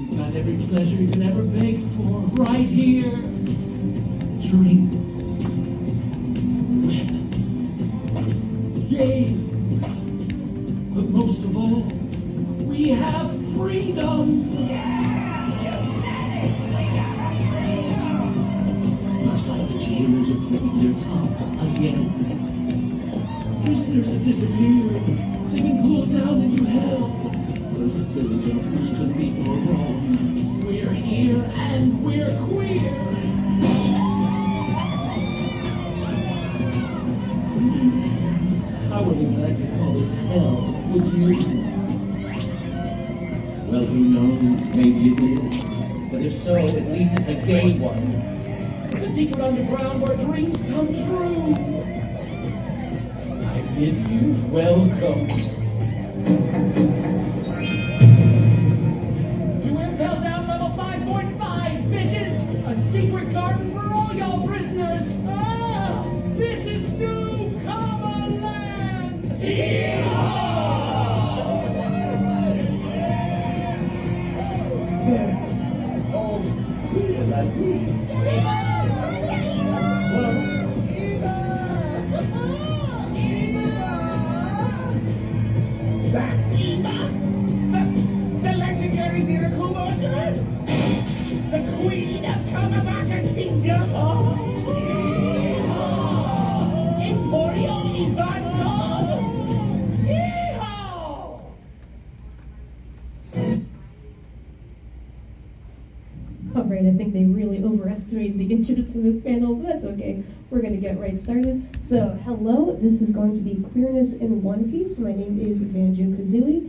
We've got every pleasure you can ever beg for right here. Drinks, weapons, games, but most of all, we have freedom. Yeah, you said it. We got freedom. Looks like the jailers are flipping their tops again. Prisoners have disappeared. They've been pulled down into hell. Those silly little fools couldn't be more wrong. We're here and we're queer. I wouldn't exactly call this hell, would you? Well, who knows? Maybe it is. But if so, at least it's a gay one. The secret underground where dreams come true. I bid you welcome. To Impel Down level 5.5, bitches! A secret garden for all y'all prisoners! Ah! This is new common land! They're all queer like me. That's Eva! The legendary miracle worker! The queen of Kamabaka Kingdom! Emporio Ivankov! Yeehaw! Alright, I think they really overestimated the interest in this panel, but that's okay. We're going to get right started. So, hello, this is going to be Queerness in One Piece. My name is VanjoKazooey.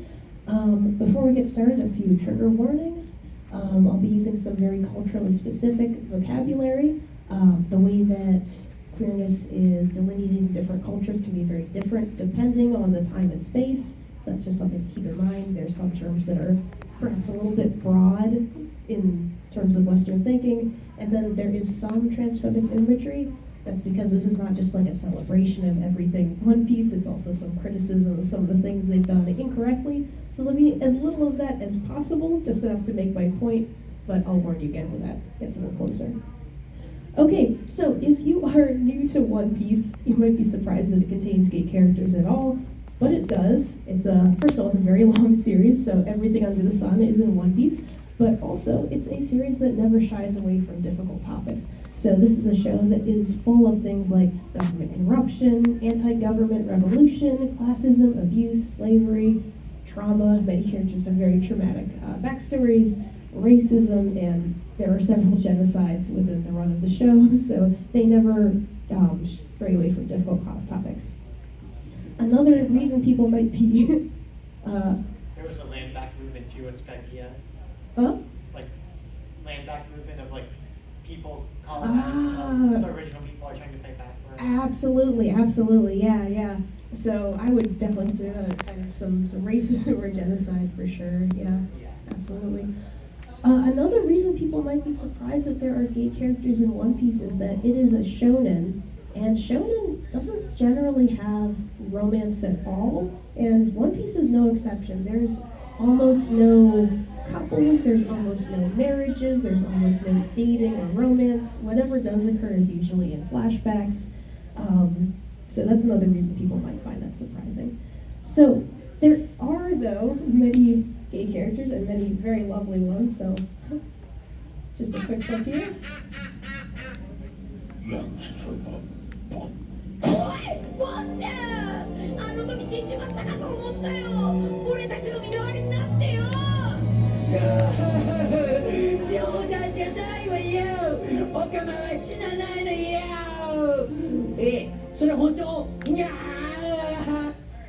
Before we get started, a few trigger warnings. I'll be using some very culturally specific vocabulary. The way that queerness is delineated in different cultures can be very different depending on the time and space. So that's just something to keep in mind. There's some terms that are perhaps a little bit broad in terms of Western thinking, and then there is some transphobic imagery. That's because this is not just like a celebration of everything One Piece, it's also some criticism of some of the things they've done incorrectly. So there'll be as little of that as possible, just enough to make my point, but I'll warn you again when that gets a little closer. Okay, so if you are new to One Piece, you might be surprised that it contains gay characters at all, but it does. First of all, it's a very long series, so everything under the sun is in One Piece. But also, it's a series that never shies away from difficult topics. So this is a show that is full of things like government corruption, anti-government revolution, classism, abuse, slavery, trauma. Many characters have very traumatic backstories, racism, and there are several genocides within the run of the show, so they never stray away from difficult topics. Another reason people might be... there was a land back movement too in Skypea. Huh? Like, land back movement of like people colonizing the original people are trying to pay back for it. Absolutely, yeah. So I would definitely consider that a kind of some racism or genocide for sure, yeah. Absolutely. Another reason people might be surprised that there are gay characters in One Piece is that it is a shonen, and shonen doesn't generally have romance at all, and One Piece is no exception. There's almost no couples, there's almost no marriages, there's almost no dating or romance. Whatever does occur is usually in flashbacks. So that's another reason people might find that surprising. So there are, though, many gay characters and many very lovely ones, so just a quick clip here.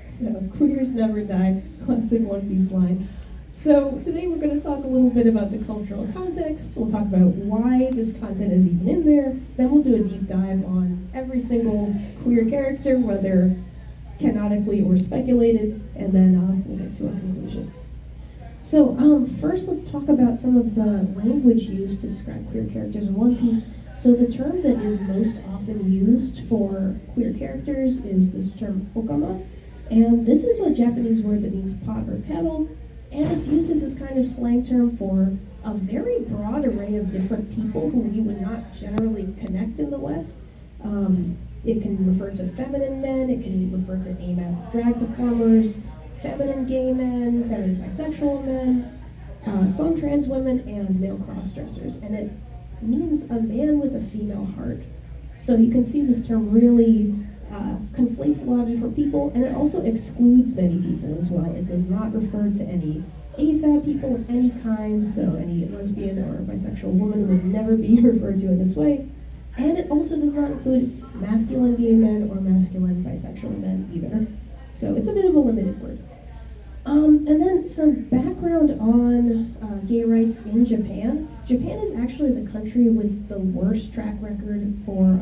So, queers never die, classic One Piece line. So, today we're going to talk a little bit about the cultural context. We'll talk about why this content is even in there. Then we'll do a deep dive on every single queer character, whether canonically or speculated, and then we'll get to a conclusion. So, first let's talk about some of the language used to describe queer characters in One Piece. So the term that is most often used for queer characters is this term okama, and this is a Japanese word that means pot or kettle, and it's used as this kind of slang term for a very broad array of different people who we would not generally connect in the West. It can refer to feminine men, it can refer to AMAB drag performers, feminine gay men, feminine bisexual men, some trans women, and male cross-dressers. And it means a man with a female heart. So you can see this term really conflates a lot of different people, and it also excludes many people as well. It does not refer to any AFAB people of any kind, so any lesbian or bisexual woman would never be referred to in this way. And it also does not include masculine gay men or masculine bisexual men either. So it's a bit of a limited word. And then some background on gay rights in Japan. Japan is actually the country with the worst track record for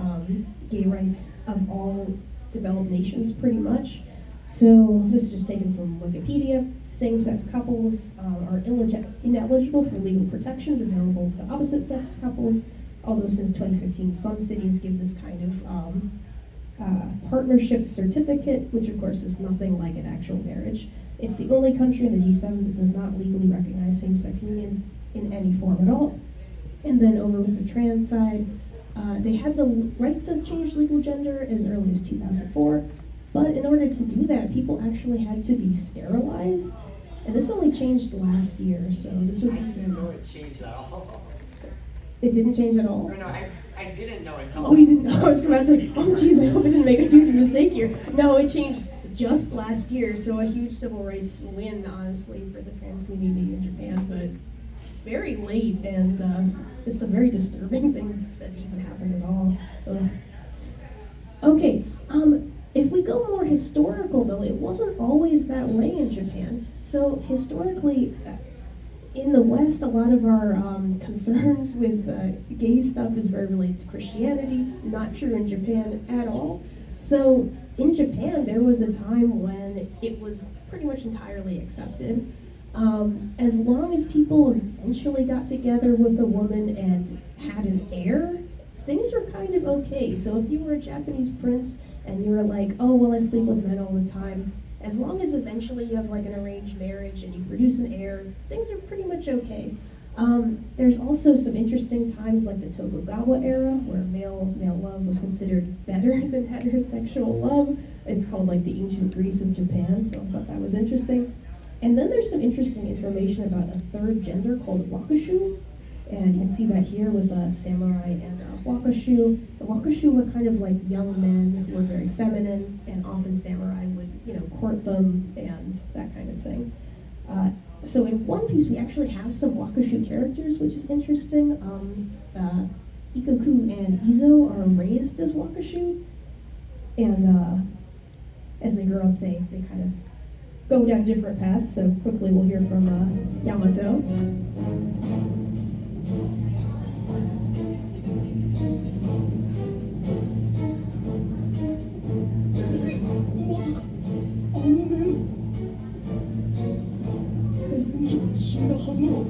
gay rights of all developed nations, pretty much. So this is just taken from Wikipedia. Same-sex couples are ineligible for legal protections available to opposite-sex couples, although since 2015, some cities give this kind of partnership certificate, which of course is nothing like an actual marriage. It's the only country in the G7 that does not legally recognize same-sex unions in any form at all. And then over with the trans side, they had the right to change legal gender as early as 2004, but in order to do that, people actually had to be sterilized, and this only changed last year, so this was... I didn't know it changed at all. It didn't change at all? Or no, I didn't know it. Oh, you didn't know? I was about to say, oh geez, I hope I didn't make a huge mistake here. No, it changed just last year, so a huge civil rights win, honestly, for the trans community in Japan, but very late and just a very disturbing thing that even happened at all. Okay, if we go more historical though, it wasn't always that way in Japan. So historically, in the West, a lot of our concerns with gay stuff is very related to Christianity, not true in Japan at all. So in Japan, there was a time when it was pretty much entirely accepted. As long as people eventually got together with a woman and had an heir, things were kind of okay. So if you were a Japanese prince and you were like, oh, well, I sleep with men all the time, as long as eventually you have like an arranged marriage and you produce an heir, things are pretty much okay. There's also some interesting times like the Tokugawa era where male love was considered better than heterosexual love. It's called like the ancient Greece of Japan, so I thought that was interesting. And then there's some interesting information about a third gender called wakushu. And you can see that here with samurai and wakushu. The wakushu were kind of like young men who were very feminine, and often samurai would, court them and that kind of thing. So in One Piece, we actually have some wakushu characters, which is interesting. Ikoku and Izo are raised as wakushu, and as they grow up, they kind of go down different paths. So quickly, we'll hear from Yamato. まさかあの面本庄が死んだはずの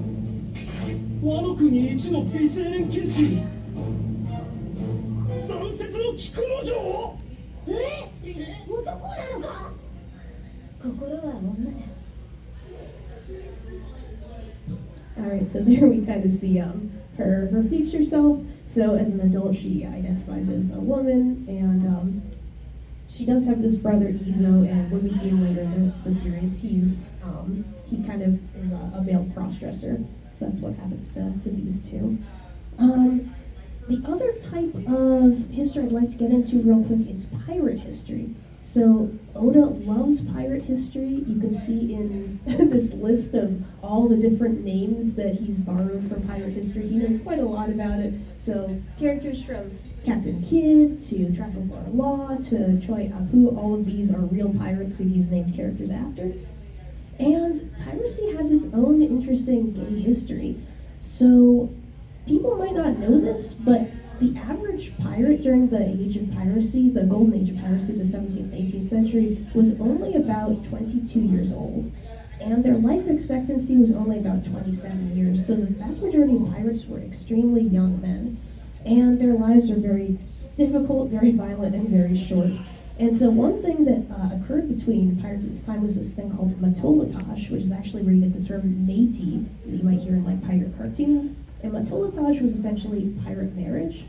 ワノ国一の美青年剣士残雪の菊之丞男なのか心は女です。 Alright, so there we kind of see her future self. So as an adult, she identifies as a woman, and she does have this brother Izo, and when we see him later in the series, he kind of is a male crossdresser. So that's what happens to these two. The other type of history I'd like to get into real quick is pirate history. So Oda loves pirate history. You can see in this list of all the different names that he's borrowed from pirate history. He knows quite a lot about it. So characters from Captain Kidd to Trafalgar Law to Choi Apu, all of these are real pirates who he's named characters after. And piracy has its own interesting gay history. So people might not know this, but the average pirate during the age of piracy, the golden age of piracy, the 17th, 18th century, was only about 22 years old. And their life expectancy was only about 27 years. So the vast majority of pirates were extremely young men. And their lives are very difficult, very violent, and very short. And so one thing that occurred between pirates at this time was this thing called matolatage, which is actually where you get the term matey that you might hear in like pirate cartoons. And matolatage was essentially pirate marriage.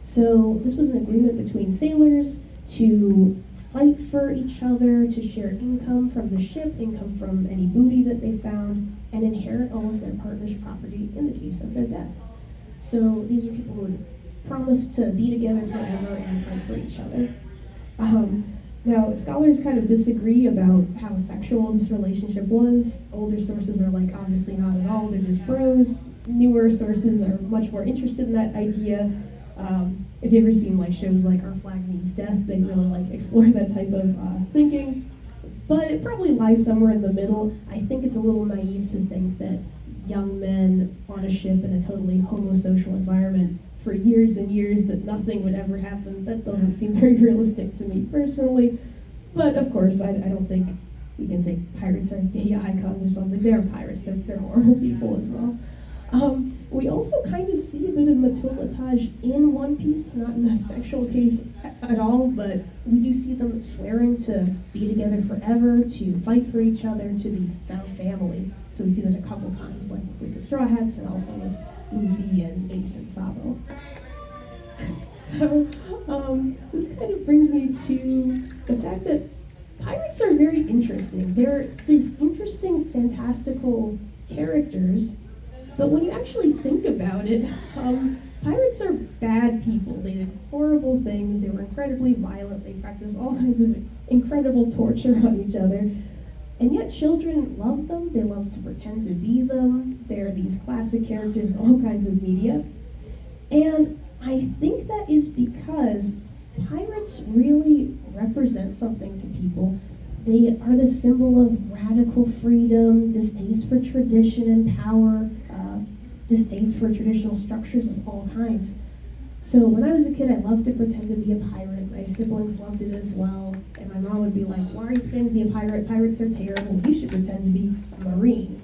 So this was an agreement between sailors to fight for each other, to share income from the ship, income from any booty that they found, and inherit all of their partner's property in the case of their death. So these are people who would promise to be together forever and fight for each other. Now, scholars kind of disagree about how sexual this relationship was. Older sources are like, obviously not at all, they're just bros. Newer sources are much more interested in that idea. If you've ever seen like shows like Our Flag Means Death, they really like explore that type of thinking. But it probably lies somewhere in the middle. I think it's a little naive to think that young men on a ship in a totally homosocial environment for years and years that nothing would ever happen. That doesn't seem very realistic to me personally. But of course, I don't think we can say pirates are gay icons or something. They're pirates, they're horrible people as well. We also kind of see a bit of matolatage in One Piece, not in a sexual case at all, but we do see them swearing to be together forever, to fight for each other, to be found family. So we see that a couple times, like with the Straw Hats and also with Luffy and Ace and Sabo. So this kind of brings me to the fact that pirates are very interesting. They're these interesting, fantastical characters. But when you actually think about it, pirates are bad people. They did horrible things. They were incredibly violent. They practiced all kinds of incredible torture on each other. And yet children love them. They love to pretend to be them. They're these classic characters in all kinds of media. And I think that is because pirates really represent something to people. They are the symbol of radical freedom, distaste for tradition and power, distaste for traditional structures of all kinds. So when I was a kid, I loved to pretend to be a pirate. My siblings loved it as well. And my mom would be like, why are you pretending to be a pirate? Pirates are terrible. You should pretend to be a Marine.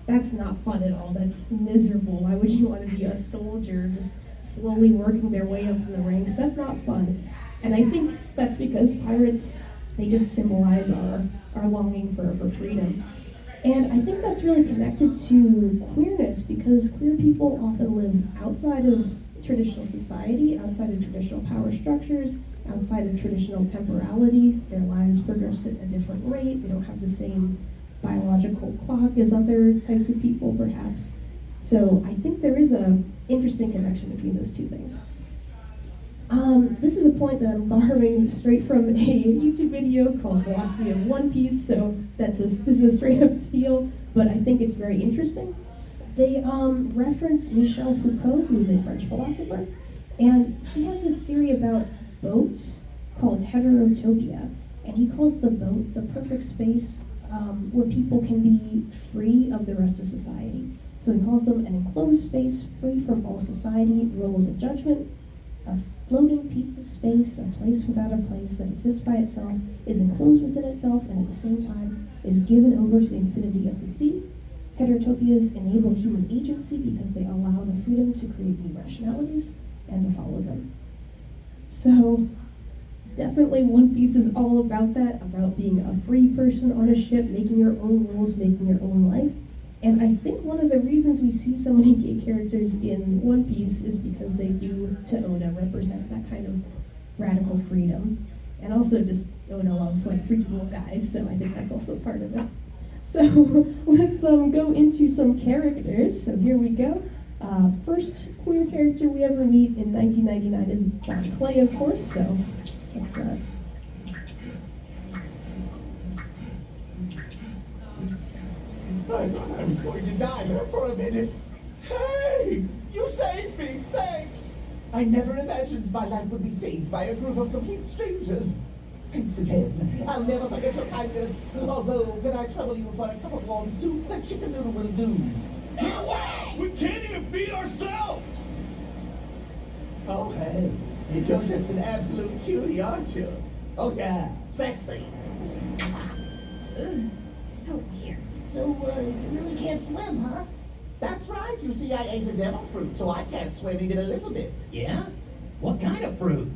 That's not fun at all. That's miserable. Why would you want to be a soldier just slowly working their way up in the ranks? That's not fun. And I think that's because pirates, they just symbolize our longing for freedom. And I think that's really connected to queerness, because queer people often live outside of traditional society, outside of traditional power structures, outside of traditional temporality. Their lives progress at a different rate. They don't have the same biological clock as other types of people, perhaps. So I think there is an interesting connection between those two things. This is a point that I'm borrowing straight from a YouTube video called Philosophy of One Piece, so this is a straight up steal, but I think it's very interesting. They reference Michel Foucault, who's a French philosopher, and he has this theory about boats called heterotopia, and he calls the boat the perfect space where people can be free of the rest of society. So he calls them an enclosed space free from all society, rules of judgment, a floating piece of space, a place without a place that exists by itself, is enclosed within itself, and at the same time is given over to the infinity of the sea. Heterotopias enable human agency because they allow the freedom to create new rationalities and to follow them. So definitely One Piece is all about that, about being a free person on a ship, making your own rules, making your own life. And I think one of the reasons we see so many gay characters in One Piece is because they do, to Oda, represent that kind of radical freedom. And also just Oda loves like freaky little guys, so I think that's also part of it. So let's go into some characters. So here we go. First queer character we ever meet in 1999 is John Clay, of course, so let's I thought I was going to die there for a minute. Hey! You saved me! Thanks! I never imagined my life would be saved by a group of complete strangers. Thanks again. I'll never forget your kindness. Although, can I trouble you for a cup of warm soup? The chicken noodle will do. No way! We can't even feed ourselves! Oh, hey. You're just an absolute cutie, aren't you? Oh, yeah. Sexy. So weird. So, you really can't swim, huh? That's right. You see, I ate a devil fruit, so I can't swim even a little bit. Yeah? What kind of fruit?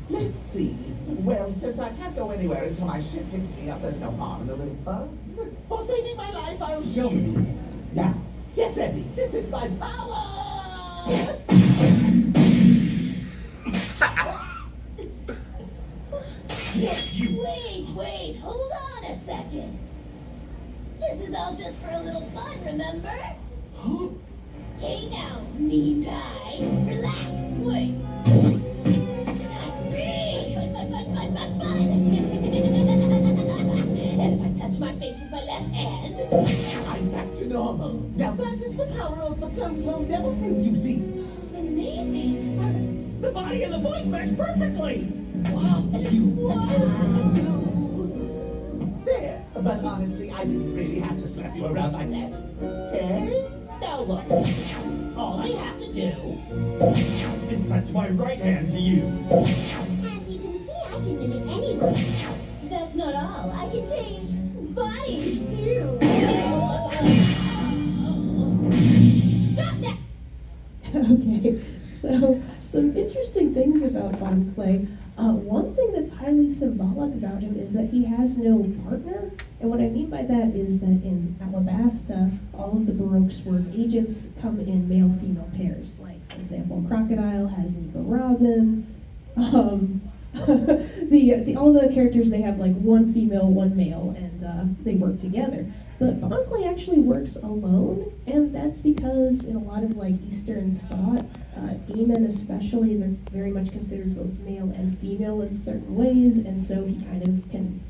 Let's see. Well, since I can't go anywhere until my ship picks me up, there's no harm in a little fun. For saving my life, I'll show you. Now, get ready. This is my power! Wait, hold on a second. This is all just for a little fun, remember? Hey now, mean guy, relax. Wait. That's me! Fun. And if I touch my face with my left hand... I'm back to normal. Now that is the power of the clone devil fruit, you see. Amazing. The body and the voice match perfectly. Wow, There. But honestly, I didn't really have to slap you around like that. Okay? Now look. All I have to do is touch my right hand to you. As you can see, I can mimic anyone. That's not all. I can change bodies, too. Stop that! Okay, so some interesting things about Von Clay. One thing that's highly symbolic about him is that he has no partner. And what I mean by that is that in Alabasta, all of the Baroque's word agents come in male-female pairs. Like, for example, Crocodile has Nico Robin. All the characters, they have like one female, one male, and they work together. But Von Clay actually works alone, and that's because in a lot of like Eastern thought, gay men especially, they're very much considered both male and female in certain ways, and so he kind of can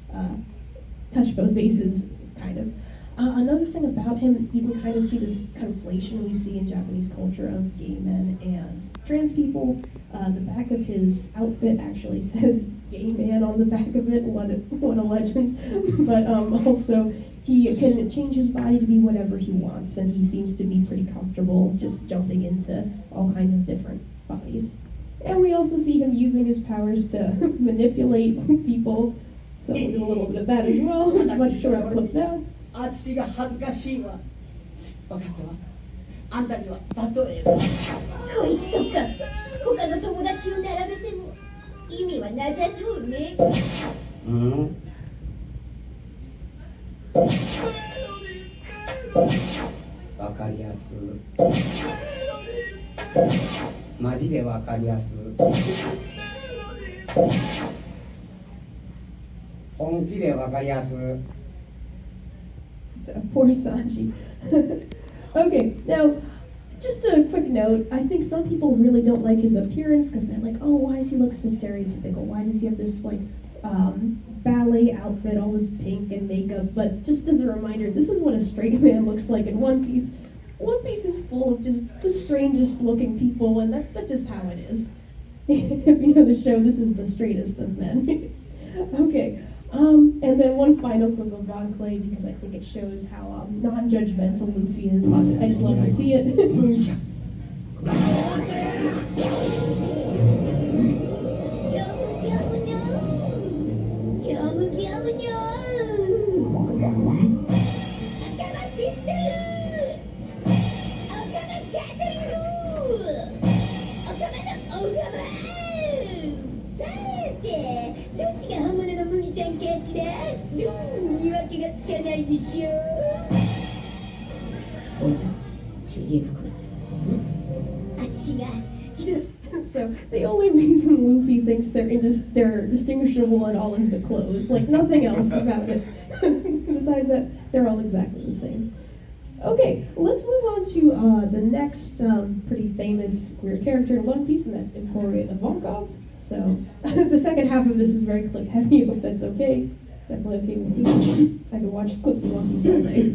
touch both bases, kind of. Another thing about him, you can kind of see this conflation we see in Japanese culture of gay men and trans people. The back of his outfit actually says gay man on the back of it. What a legend. But also, he can change his body to be whatever he wants, and he seems to be pretty comfortable just jumping into all kinds of different bodies. And we also see him using his powers to manipulate people, so we'll do a little bit of that as well. Much shorter clip now. あっちが恥ずかしいわ。分かったわ。あんたには例えば。こいつとか他の友達を並べても意味はなさそうね。わかりやす。マジでわかりやす。本気でわかりやす。 So, poor Sanji. Okay, now, just a quick note. I think some people really don't like his appearance because they're like, oh, why does he look so stereotypical? Why does he have this, like, ballet outfit, all this pink and makeup? But just as a reminder, this is what a straight man looks like in One Piece. One Piece is full of just the strangest looking people, and that's just how it is. If you know the show, this is the straightest of men. Okay. And then one final clip of Von Clay because I think it shows how non-judgmental Luffy is. I just love to see it. So the only reason Luffy thinks they're distinguishable at all is the clothes, like nothing else about it. Besides that, they're all exactly the same. Okay, let's move on to the next pretty famous queer character in One Piece, and that's Emporia Ivankov. So the second half of this is very clip heavy. I hope that's okay. Definitely okay with me. I can watch clips of One Piece all day.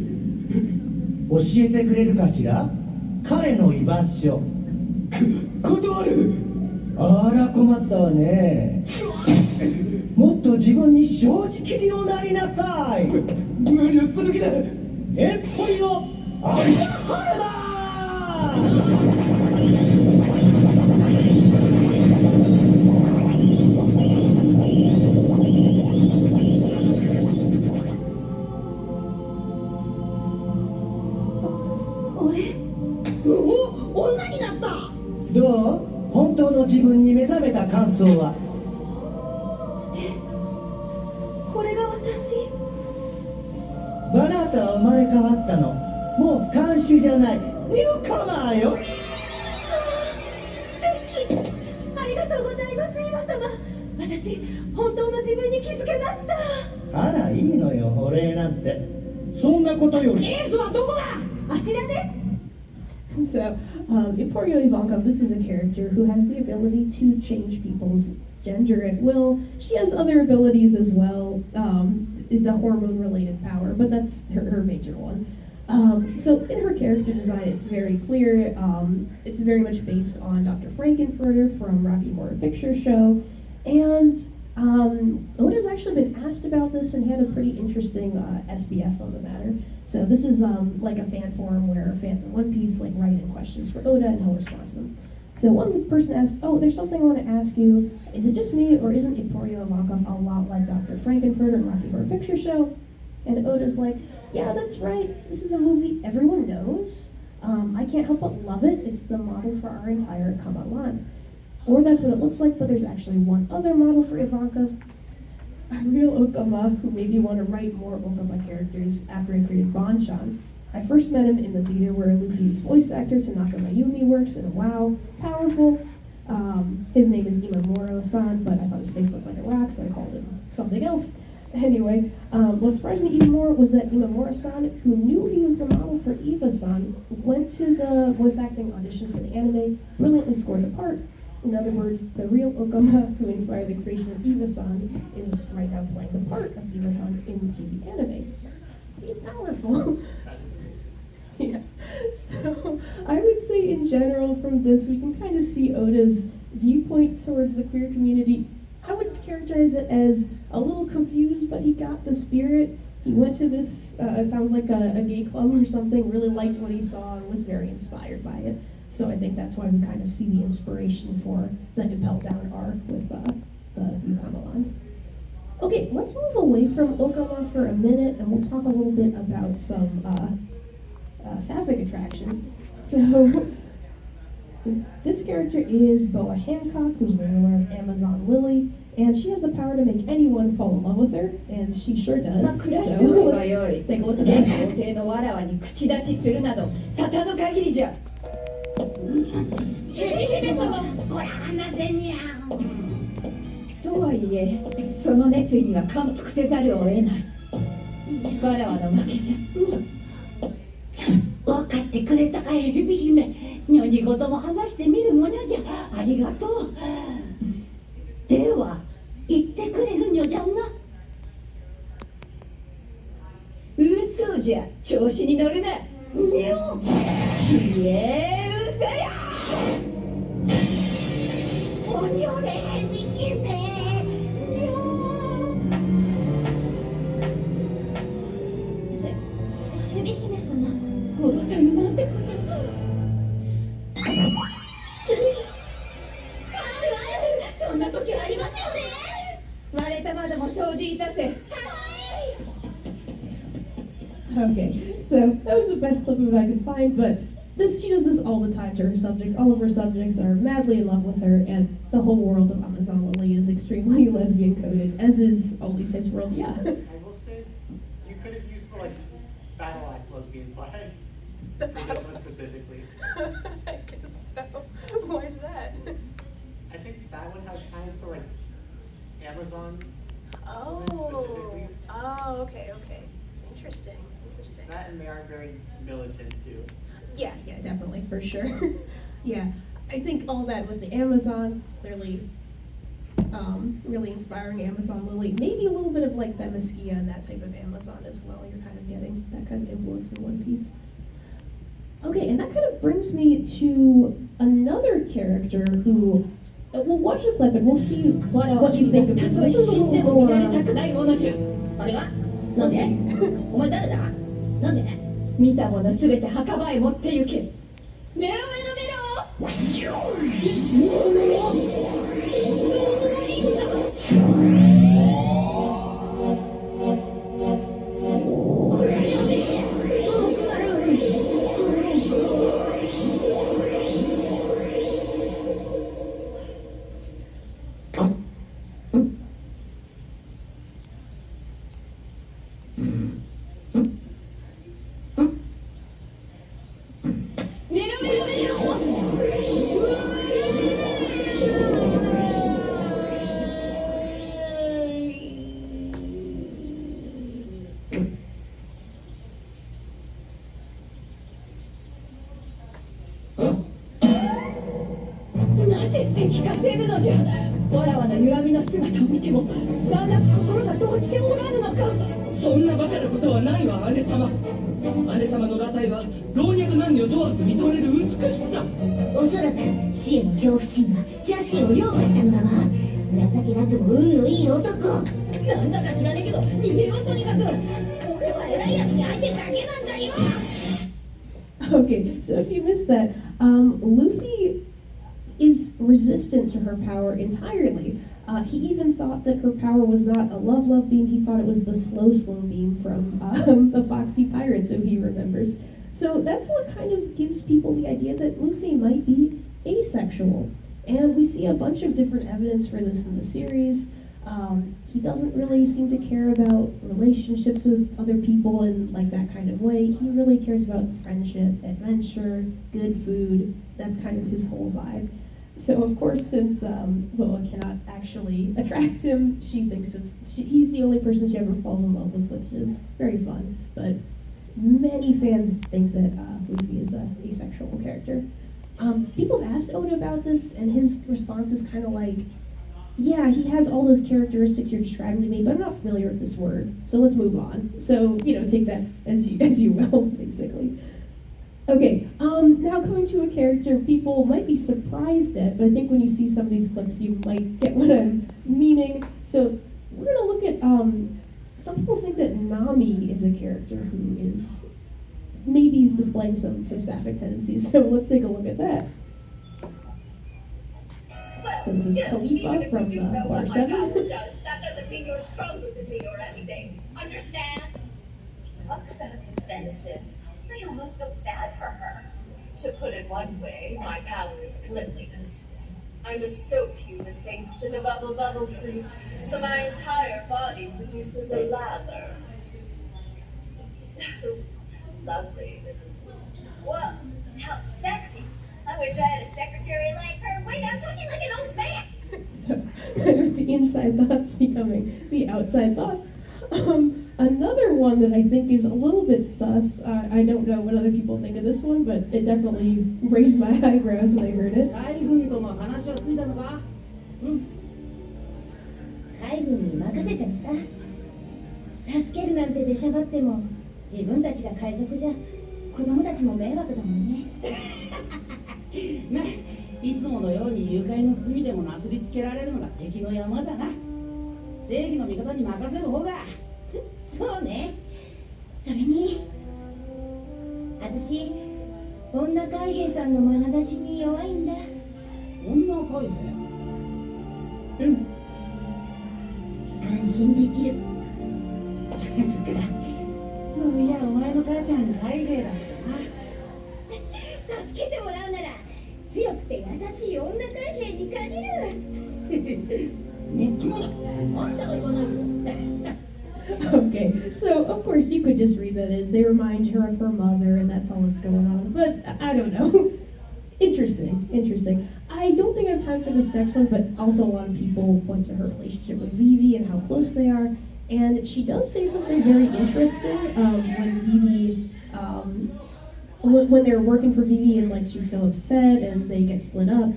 教えてくれるかしら彼の居場所断るあら困ったわねもっと自分に正直におなりなさい無理をする気だエンポリオアリサハレバお、女になった。どう本当の自分に目覚めた感想はあなたは生まれ変わったの。もう監修じゃない、ニューカマーよ。素敵。ありがとうございます、岩様。私本当の自分に気づけました。あらいいのよ、お礼なんて。そんなことよりエースはどこだ。あちらです。 So, Emporio Ivankov, this is a character who has the ability to change people's gender at will. She has other abilities as well. It's a hormone-related power, but that's her major one. So in her character design, it's very clear. It's very much based on Dr. Frankenfurter from Rocky Horror Picture Show. And Oda's actually been asked about this and had a pretty interesting SBS on the matter. So this is like a fan forum where fans of One Piece like write in questions for Oda and he'll respond to them. So one person asked, "Oh, there's something I want to ask you. Is it just me, or isn't Emporio Ivankov a lot like Dr. Frankenfurter in Rocky Horror Picture Show?" And Oda's like, "Yeah, that's right. This is a movie everyone knows. I can't help but love it. It's the model for our entire Kama land. Or that's what it looks like, but there's actually one other model for Ivankov. A real Okama who made me want to write more Okama characters after I created Banchan. I first met him in the theater where Luffy's voice actor Tanaka Mayumi works, and wow, powerful. His name is Imamura-san, but I thought his face looked like a rock, so I called him something else. Anyway, what surprised me even more was that Imamura-san, who knew he was the model for Eva-san, went to the voice acting audition for the anime, brilliantly scored the part. In other words, the real Okama who inspired the creation of Eva-san is right now playing the part of Eva-san in the TV anime. He's powerful. Yeah. So I would say in general from this we can kind of see Oda's viewpoint towards the queer community. I would characterize it as a little confused, but he got the spirit. He went to this, it sounds like a gay club or something, really liked what he saw and was very inspired by it. So I think that's why we kind of see the inspiration for the Impel Down arc with the Yukama land. Okay, let's move away from Okama for a minute and we'll talk a little bit about some sapphic attraction. So this character is Boa Hancock, who's the ruler of Amazon Lily, and she has the power to make anyone fall in love with her, and she sure does. So let's take a look at that. 皇帝のわらわに口出しするなど沙汰の限りじゃ。ヘビ様、これ話せにゃん。とはいえ、その熱意には感服せざるを得ない。わらわの負けじゃ。分かってくれたかい、ヘビ姫。女児言も話してみるものじゃ。ありがとう。では、言ってくれるのじゃな。嘘じゃ、調子に乗るな。にょ。いえ、うせや。おにょれ、ヘビ姫。にょ。ヘビ姫様、このためなんてこと。そんな時ありますよね。割れた窓も掃除いたせ。はい。 Okay, so that was the best clip of it I could find, but she does this all the time to her subjects. All of her subjects are madly in love with her, and the whole world of Amazon Lily is extremely lesbian coded, as is all these types of world, yeah. I will say, you could have used the like battle axe lesbian flag. For this one specifically. I guess so. Why is that? I think that one has ties to like Amazon. Oh, specifically. oh, okay. Interesting. That and they are very militant too. Yeah, definitely, for sure. Yeah, I think all that with the Amazons, clearly really inspiring Amazon Lily. Maybe a little bit of like Themyscira and that type of Amazon as well. You're kind of getting that kind of influence in One Piece. Okay, and that kind of brings me to another character who, we'll watch the clip and we'll see what you think of this. This is a little more, あれがなんでお前誰だなんで見たものすべて墓場へ持って行けメロメロメロ敵化せぬのじゃ。わらわの歪みの姿を見ても何ら心が動じておらぬのか。そんなバカなことはないわ、姉様。姉様の裸体は老若男女問わず見とれる美しさ。おそらく死への恐怖心が邪心を凌駕したのだわ。情けなくも運のいい男。なんだか知らねえけど人間はとにかく俺は偉いやつに相手だけなんだよ。 Okay, so if you missed that, Luffy is resistant to her power entirely. He even thought that her power was not a love beam, he thought it was the slow beam from the Foxy Pirate, so he remembers. So that's what kind of gives people the idea that Luffy might be asexual. And we see a bunch of different evidence for this in the series. He doesn't really seem to care about relationships with other people in like that kind of way. He really cares about friendship, adventure, good food. That's kind of his whole vibe. So of course, since Boa cannot actually attract him, she thinks he's the only person she ever falls in love with, which is very fun. But many fans think that Luffy is an asexual character. People have asked Oda about this, and his response is kind of like, yeah, he has all those characteristics you're describing to me, but I'm not familiar with this word, so let's move on. So, take that as you will, basically. Okay, now coming to a character people might be surprised at, but I think when you see some of these clips, you might get what I'm meaning. So, we're gonna look at, some people think that Nami is a character who is, maybe he's displaying some sapphic tendencies, so let's take a look at that. So this is Khalifa from Bar 7. That doesn't mean you're stronger than me or anything. Understand? Talk about defensive. I almost feel bad for her. To put it one way, my power is cleanliness. I'm a soap human thanks to the bubble fruit, so my entire body produces a lather. Lovely, isn't it? Whoa, how sexy. I wish I had a secretary like her. Wait, I'm talking like an old man. So, the inside thoughts becoming the outside thoughts. Another one that I think is a little bit sus, I don't know what other people think of this one, but it definitely raised my eyebrows when I heard it. 海軍との話はついたのか？海軍に任せちゃった。助けるなんて出しゃばっても自分たちが海賊じゃ子供たちも迷惑だもんね。ね、いつものように誘拐の罪でもなすりつけられるのが関の山だな。正義の味方に任せる方が。そうね。それに私女海兵さんの眼差しに弱いんだ。女海兵？安心できる。そっか。そういや、お前の母ちゃん海兵だったな。助けてもらうなら強くて優しい女海兵に限る。もっともだ。あんたが言わないよ。Okay, so of course you could just read that as they remind her of her mother and that's all that's going on, but I don't know. Interesting. I don't think I have time for this next one, but also a lot of people point to her relationship with Vivi and how close they are, and she does say something very interesting when Vivi, when they're working for Vivi and like she's so upset and they get split up,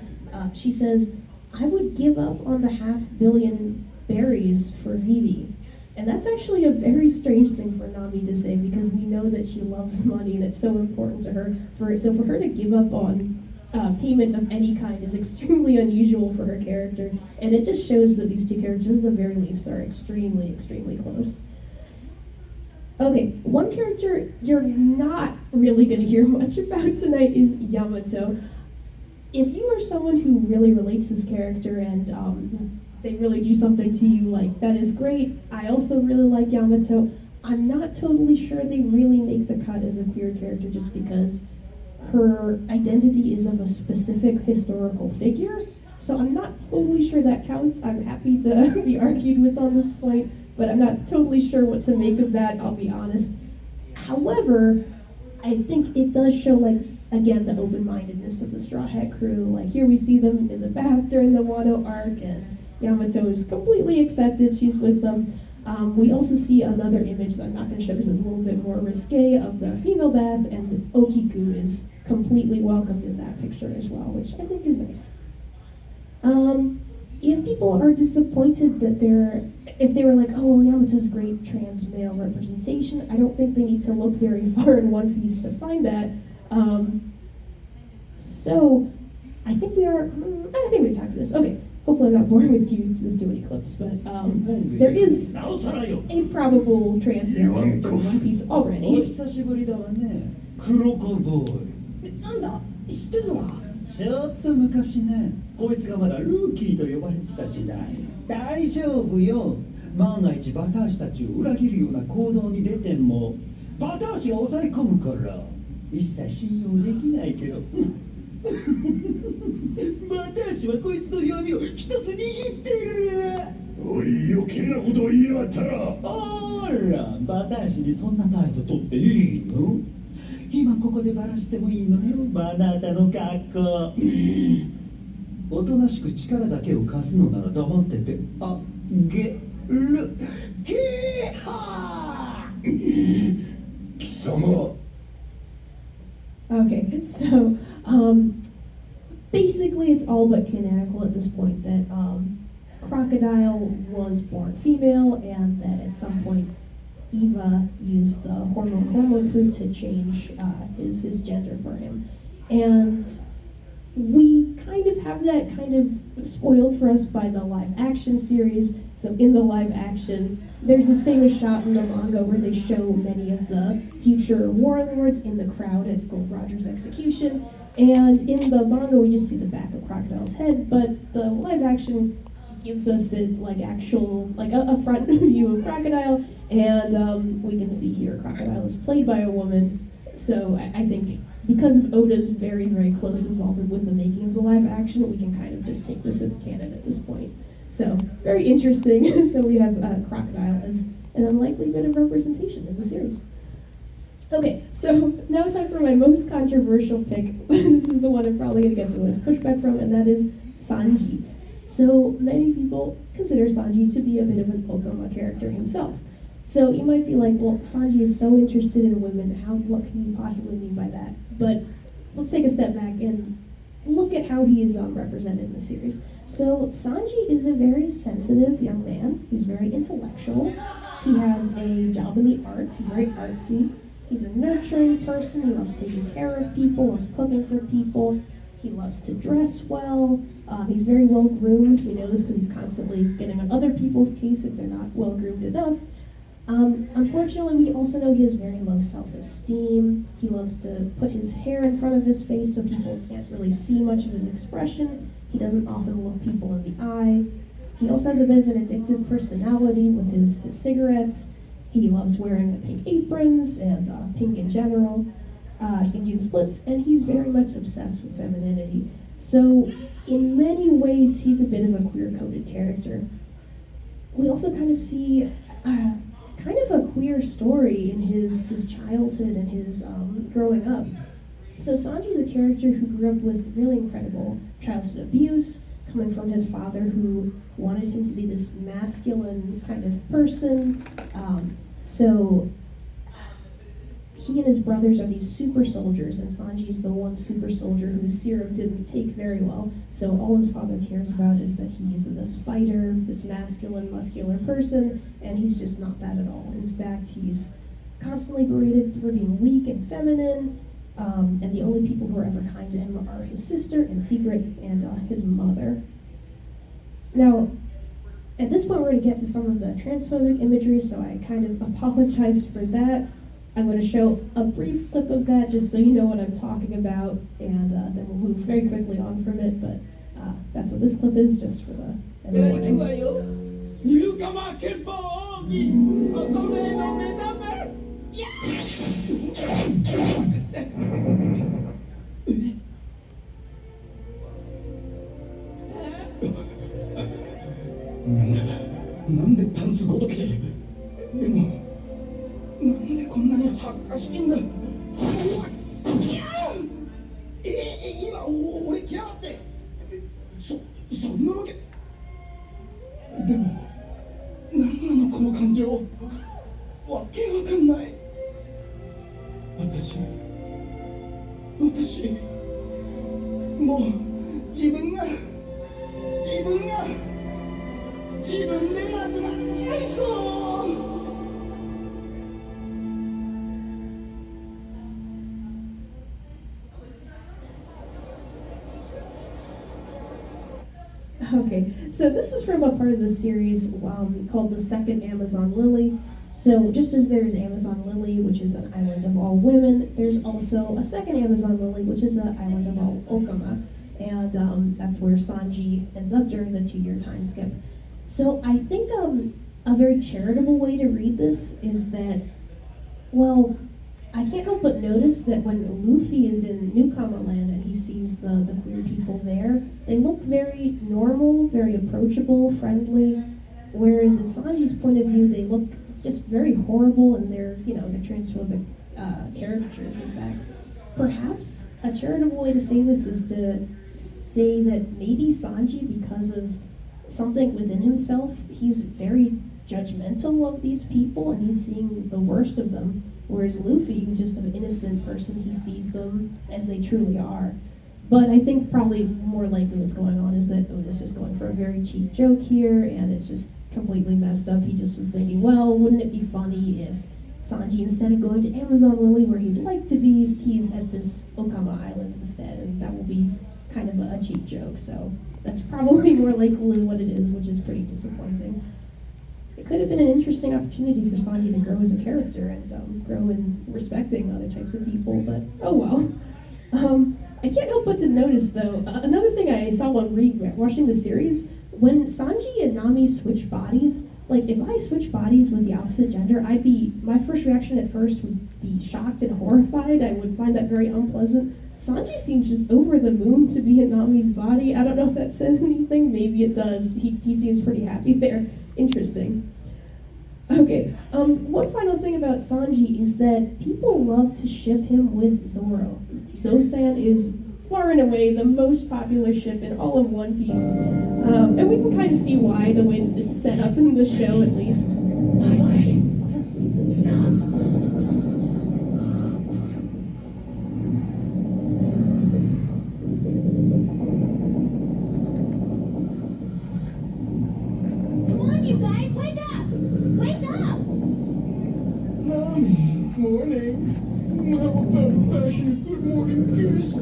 she says, I would give up on the 500 million berries for Vivi. And that's actually a very strange thing for Nami to say because we know that she loves money and it's so important to her. So for her to give up on payment of any kind is extremely unusual for her character. And it just shows that these two characters, at the very least, are extremely close. Okay, one character you're not really going to hear much about tonight is Yamato. If you are someone who really relates this character and they really do something to you, like, that is great. I also really like Yamato. I'm not totally sure they really make the cut as a queer character just because her identity is of a specific historical figure. So I'm not totally sure that counts. I'm happy to be argued with on this point, but I'm not totally sure what to make of that, I'll be honest. However, I think it does show, like, again, the open-mindedness of the Straw Hat crew. Like, here we see them in the bath during the Wano arc, and Yamato is completely accepted, she's with them. We also see another image that I'm not going to show because it's a little bit more risque of the female bath, and Okiku is completely welcomed in that picture as well, which I think is nice. If people are disappointed that if they were like, oh, well, Yamato's great trans male representation, I don't think they need to look very far in One Piece to find that. So, I think we've talked about this. Okay, hopefully I'm not boring with too many clips, but there is a probable trans male character in One Piece お already. 久しぶりだわね黒子ボーイなんだ知ってんのかちょっと昔ねこいつがまだルーキーと呼ばれてた時代大丈夫よ万が一バタ足たちを裏切るような行動に出てもバタ足が抑え込むから一切信用できないけどバタ足はこいつの弱みを一つ握ってるおい余計なことを言いやがったらあらバタ足にそんな態度取っていいの今ここでバラしてもいいのよあなたの格好おとなしく力だけを貸すのなら黙っててあげるへーはー貴様 Okay, so basically it's all but canonical at this point that Crocodile was born female and that at some point Eva used the hormone fruit to change his gender for him. And we kind of have that kind of spoiled for us by the live action series. So in the live action, there's this famous shot in the manga where they show many of the future warlords in the crowd at Gold Roger's execution. And in the manga, we just see the back of Crocodile's head, but the live action gives us a front view of Crocodile, and we can see here Crocodile is played by a woman. So I think because of Oda's very, very close involvement with the making of the live action, we can kind of just take this as canon at this point. So very interesting. So we have Crocodile as an unlikely bit of representation in the series. Okay, so now time for my most controversial pick. This is the one I'm probably going to get the most pushback from, and that is Sanji. So many people consider Sanji to be a bit of an Okama character himself. So you might be like, well, Sanji is so interested in women, what can you possibly mean by that? But let's take a step back and look at how he is represented in the series. So Sanji is a very sensitive young man. He's very intellectual. He has a job in the arts. He's very artsy. He's a nurturing person. He loves taking care of people, loves cooking for people. He loves to dress well. He's very well groomed. We know this because he's constantly getting on other people's case if they're not well groomed enough. Unfortunately, we also know he has very low self-esteem. He loves to put his hair in front of his face so people can't really see much of his expression. He doesn't often look people in the eye. He also has a bit of an addictive personality with his cigarettes. He loves wearing pink aprons and pink in general. He can do the splits, and he's very much obsessed with femininity. So, in many ways, he's a bit of a queer-coded character. We also kind of see kind of a queer story in his childhood and his growing up. So Sanji's a character who grew up with really incredible childhood abuse, coming from his father who wanted him to be this masculine kind of person. So he and his brothers are these super soldiers, and Sanji's the one super soldier whose serum didn't take very well. So all his father cares about is that he's this fighter, this masculine, muscular person, and he's just not that at all. In fact, he's constantly berated for being weak and feminine, and the only people who are ever kind to him are his sister in secret and his mother. Now, at this point, we're going to get to some of the transphobic imagery, so I kind of apologize for that. I'm going to show a brief clip of that just so you know what I'm talking about, and then we'll move very quickly on from it, but that's what this clip is, just for as a warning. Yeah. なんでパンツごときででもなんでこんなに恥ずかしいんだ今俺来やがってそんなわけでもなんなのこの感情わけわかんない私もう自分が Okay, so this is from a part of the series called The Second Amazon Lily. So just as there's Amazon Lily, which is an island of all women, there's also a second Amazon Lily, which is an island of all Okama. And that's where Sanji ends up during the 2-year time skip. So I think a very charitable way to read this is that, well, I can't help but notice that when Luffy is in Newcomer Land and he sees the queer people there, they look very normal, very approachable, friendly, whereas in Sanji's point of view, they look just very horrible and they're transphobic caricatures, in fact. Perhaps a charitable way to say this is to say that maybe Sanji, because of something within himself, he's very judgmental of these people and he's seeing the worst of them. Whereas Luffy, who's just an innocent person, he sees them as they truly are. But I think probably more likely what's going on is that Oda's just going for a very cheap joke here, and it's just completely messed up. He just was thinking, well, wouldn't it be funny if Sanji, instead of going to Amazon Lily where he'd like to be, he's at this Okama Island instead, and that will be kind of a cheap joke. So that's probably more likely what it is, which is pretty disappointing. It could have been an interesting opportunity for Sanji to grow as a character and grow in respecting other types of people, but oh well. I can't help but to notice, though, another thing I saw while watching the series, when Sanji and Nami switch bodies, like, if I switch bodies with the opposite gender, my first reaction at first would be shocked and horrified. I would find that very unpleasant. Sanji seems just over the moon to be in Nami's body. I don't know if that says anything. Maybe it does. He seems pretty happy there. Interesting. Okay, one final thing about Sanji is that people love to ship him with Zoro. Zo-san is far and away the most popular ship in all of One Piece. And we can kind of see why, the way that it's set up in the show, at least. Come on, you guys, wake up! Wake up! Mommy, morning. How about a passionate good morning kiss?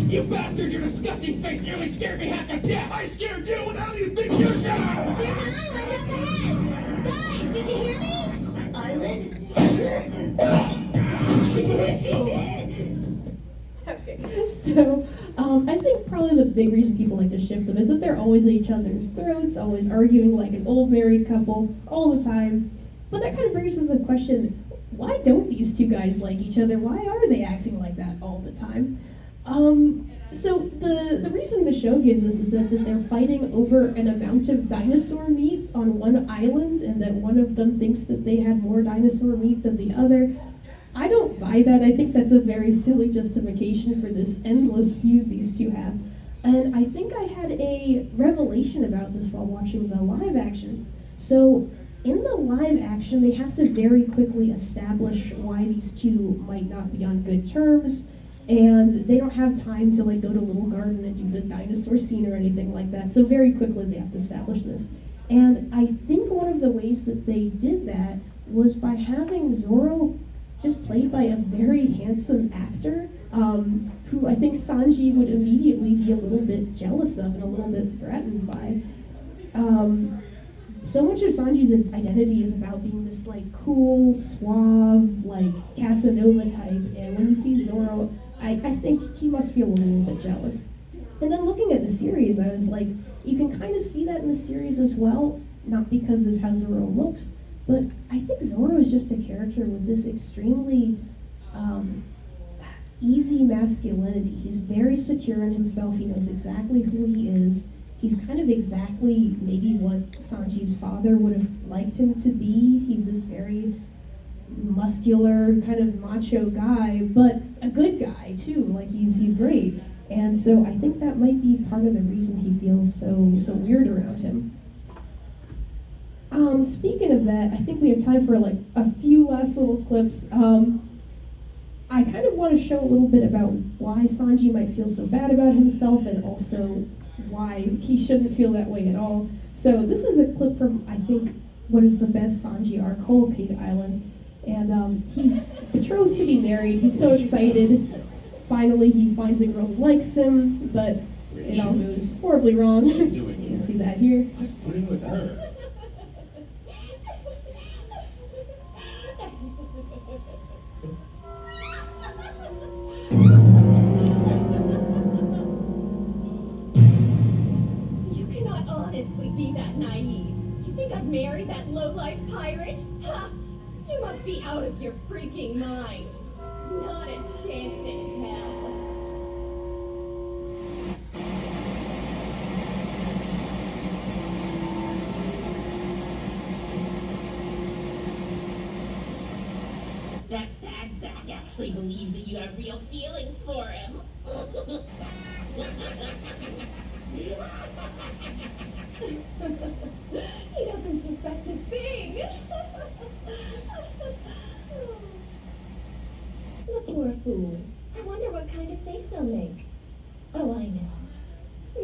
You bastard, your disgusting face nearly scared me half to death! I scared you, and how do you think you're down? There's an island up ahead! Guys, did you hear me? Okay, so I think probably the big reason people like to ship them is that they're always at each other's throats, always arguing like an old married couple all the time. But that kind of brings us to the question, why don't these two guys like each other? Why are they acting like that all the time? So the reason the show gives us is that they're fighting over an amount of dinosaur meat on one island, and that one of them thinks that they had more dinosaur meat than the other. I don't buy that. I think that's a very silly justification for this endless feud these two have. And I think I had a revelation about this while watching the live action. So in the live action, they have to very quickly establish why these two might not be on good terms. And they don't have time to like go to Little Garden and do the dinosaur scene or anything like that. So very quickly they have to establish this. And I think one of the ways that they did that was by having Zoro just played by a very handsome actor, who I think Sanji would immediately be a little bit jealous of and a little bit threatened by. So much of Sanji's identity is about being this like cool, suave, like Casanova type, and when you see Zoro, I think he must feel a little bit jealous. And then looking at the series, I was like, you can kind of see that in the series as well, not because of how Zoro looks, but I think Zoro is just a character with this extremely easy masculinity. He's very secure in himself, he knows exactly who he is. He's kind of exactly maybe what Sanji's father would have liked him to be. He's this very muscular, kind of macho guy, but a good guy too. Like he's great. And so I think that might be part of the reason he feels so weird around him. Speaking of that, I think we have time for like a few last little clips. I kind of want to show a little bit about why Sanji might feel so bad about himself and also why he shouldn't feel that way at all. So this is a clip from, I think, what is the best Sanji arc, Whole Cake Island. And he's betrothed to be married. He's so excited. Finally, he finds a girl who likes him, but it all goes horribly wrong. You can see that here. What's putting with her? You cannot honestly be that naive. You think I'd marry that low-life pirate? Ha! You must be out of your freaking mind. Not a chance in hell. That sad sack actually believes that you have real feelings for him. He doesn't suspect a thing. The poor fool. I wonder what kind of face I'll make. Oh, I know.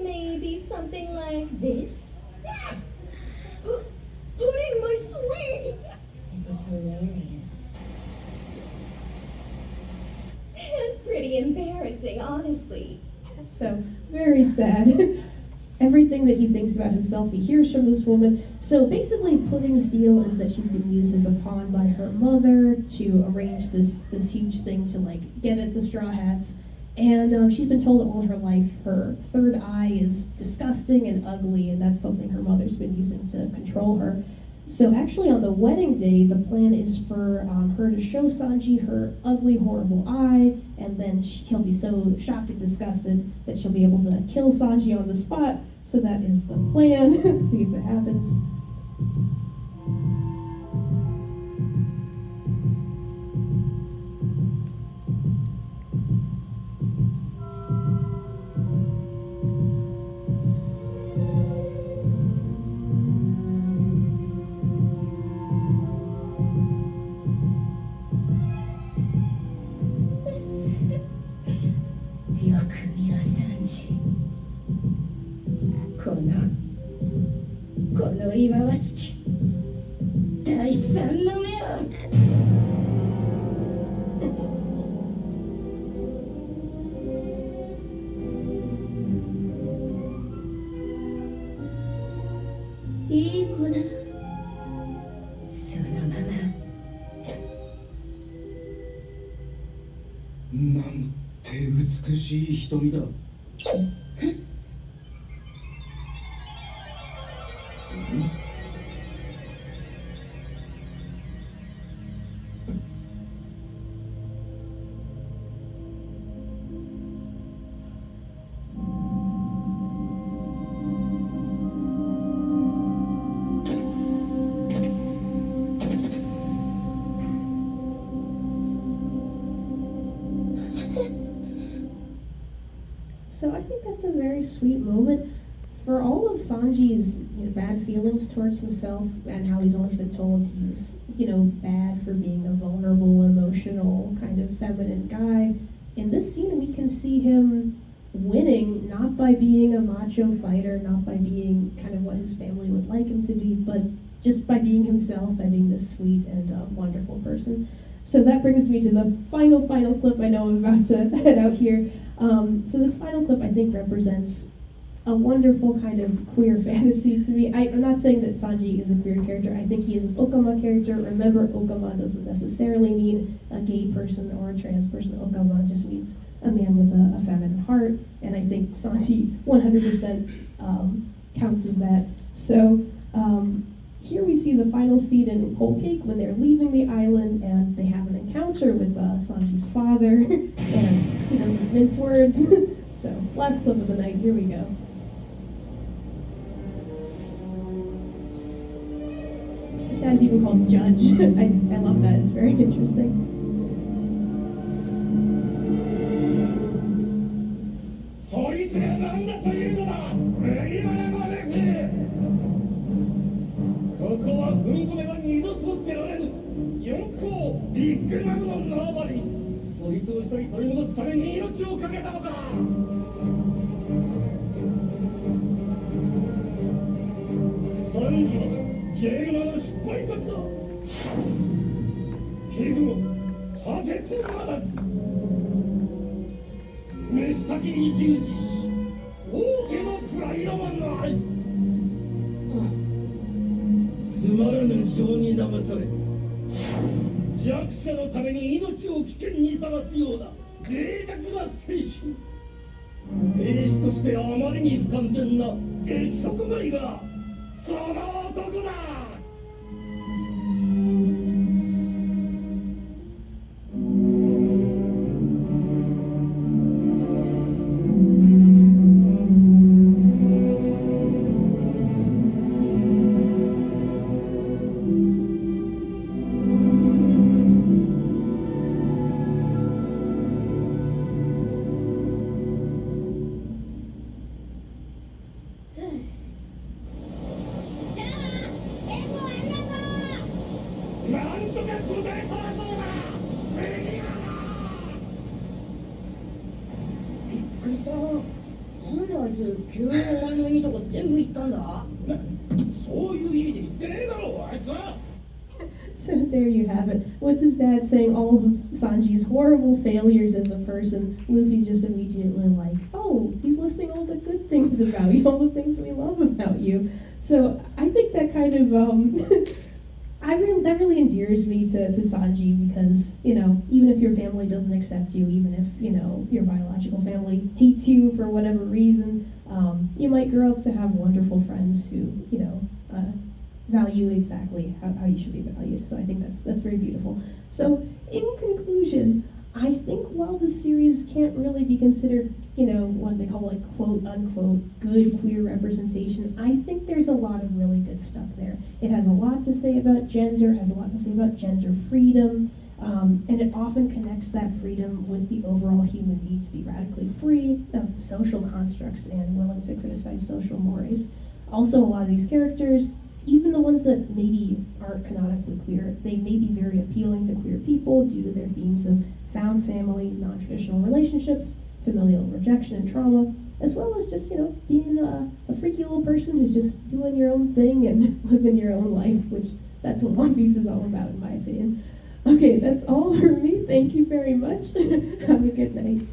Maybe something like this. Pudding, my sweet! It was hilarious. And pretty embarrassing, honestly. So, very sad. Everything that he thinks about himself, he hears from this woman. So basically, Pudding's deal is that she's been used as a pawn by her mother to arrange this huge thing to like get at the Straw Hats. And she's been told all her life her third eye is disgusting and ugly, and that's something her mother's been using to control her. So actually on the wedding day, the plan is for her to show Sanji her ugly, horrible eye, and then he'll be so shocked and disgusted that she'll be able to kill Sanji on the spot. So that is the plan. Let's see if it happens.なんて美しい瞳だ。So I think that's a very sweet moment. For all of Sanji's bad feelings towards himself and how he's always been told he's, bad for being a vulnerable, emotional, kind of feminine guy, in this scene we can see him winning, not by being a macho fighter, not by being kind of what his family would like him to be, but just by being himself, by being this sweet and wonderful person. So that brings me to the final clip. I know I'm about to head out here. So this final clip I think represents a wonderful kind of queer fantasy to me. I'm not saying that Sanji is a queer character. I think he is an Okama character. Remember, Okama doesn't necessarily mean a gay person or a trans person. Okama just means a man with a feminine heart. And I think Sanji 100% counts as that. So here we see the final scene in Whole Cake when they're leaving the island and they have an encounter with Sanji's father. And he doesn't mince words. So last clip of the night, here we go. His dad's even called Judge. I love that, it's very interesting. そいつが何だというのだ麦わらのルフィここはビッグマムの縄張り、そいつを一人取り戻すために命を懸けたのか。サンジはジェルマの失敗作だ。ヒグも立てとならず、飯先に生きる実施、王家のプライドはない。つまらぬ情に騙され、弱者のために命を危険にさらすような脆弱な精神。兵士としてあまりに不完全な激速狩りがその男だ。急にお前のいいとこ全部言ったんだ。そういう意味で言ってねえだろあいつは。 So there you have it. With his dad saying all of Sanji's horrible failures as a person, Luffy's just immediately like, oh, he's listing all the good things about you, all the things we love about you. So I think that kind of, that really endears me to Sanji because, you know, even if your family doesn't accept you, even if, you know, your biological family hates you for whatever reason, you might grow up to have wonderful friends who, you know, value exactly how you should be valued. So I think that's very beautiful. So in conclusion, I think while the series can't really be considered, you know, what they call like quote unquote good queer representation, I think there's a lot of really good stuff there. It has a lot to say about gender, has a lot to say about gender freedom, and it often connects that freedom with the overall human need to be radically free of social constructs and willing to criticize social mores. Also, a lot of these characters, even the ones that maybe aren't canonically queer, they may be very appealing to queer people due to their themes of found family, non-traditional relationships, familial rejection and trauma, as well as just, you know, being a freaky little person who's just doing your own thing and living your own life, which that's what One Piece is all about, in my opinion. Okay, that's all for me. Thank you very much. Have a good night.